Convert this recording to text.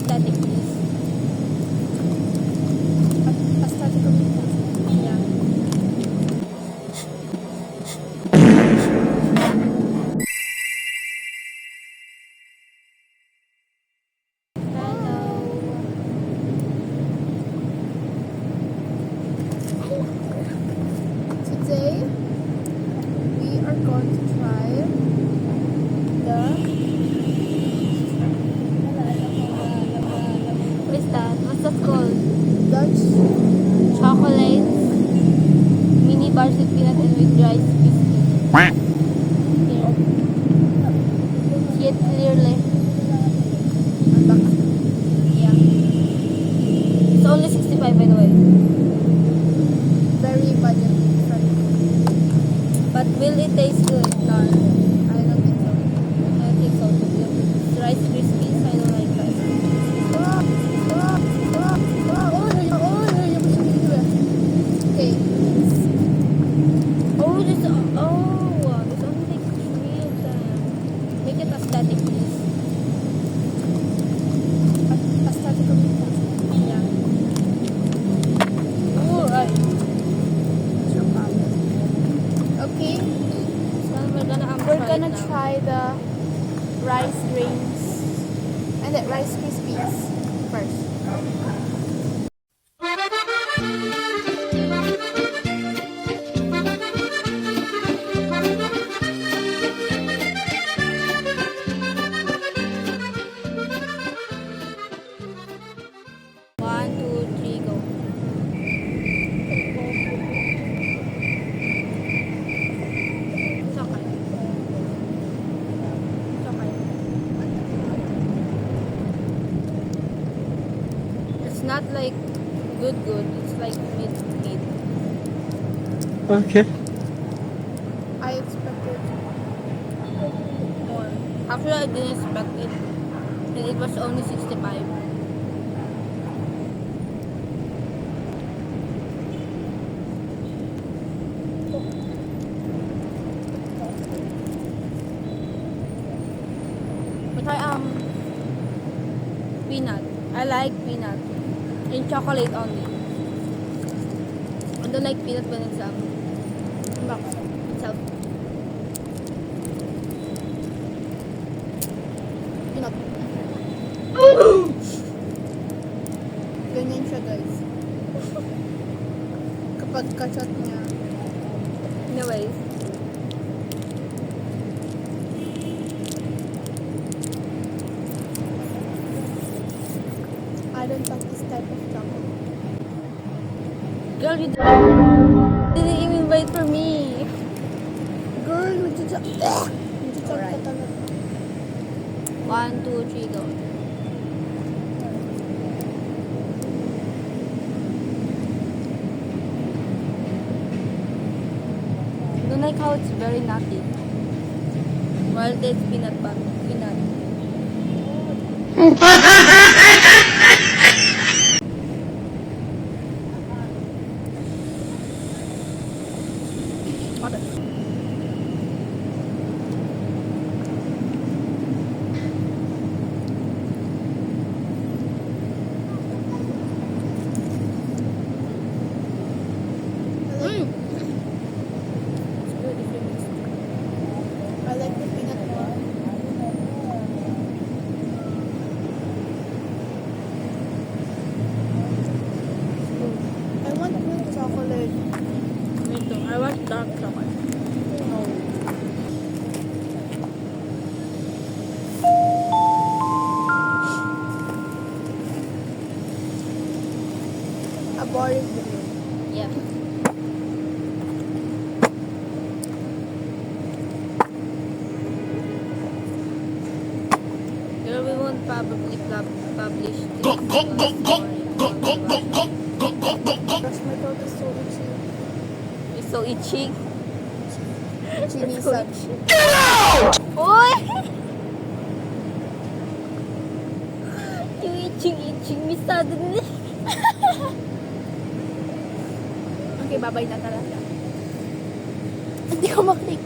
aesthetic, please. Aesthetic of it. Yeah. Today, we are going to try the... What is that? What's that called? Dutch chocolate mini bars with peanut and with rice biscuit. Here. See it clearly. Yeah. It's only 65 by the way. Very budget friendly. But will it taste good? No. I don't think so. I don't think so. It's Rice Krispies. I don't like Rice Krispies. Okay. Oh, there's only like 3 of them. Make it aesthetic, please. Aesthetic of it. Yeah. Oh, right. Okay. So we're gonna try the rice grains and the Rice Krispies first. One, two, three, go. It's okay. It's okay. It's not like good. It's like mid. Okay. I expected more. Actually, I didn't expect it. And it was only 65. We try peanut. I like peanut. And chocolate only. I don't like peanut when it's box itself. Peanut. Ganyan siya, guys. Kapag kachat niya. Anyways. I don't like this type of chocolate. Girl, you didn't even wait for me. Girl, nagchachak ka talaga. 1, 2, 3, go. I don't like how it's very nutty. While it's peanut butter. Peanut. I like the peanut more. I want milk chocolate. Me too. I want dark chocolate. No. A boring video. Yeah. Girl, we won't probably publish this. Gosh, my throat is so itchy. It's so itchy? It's so itchy. Get out! Oy! Yung itching me suddenly. Okay, bye-bye na talaga. Hindi ko maklik.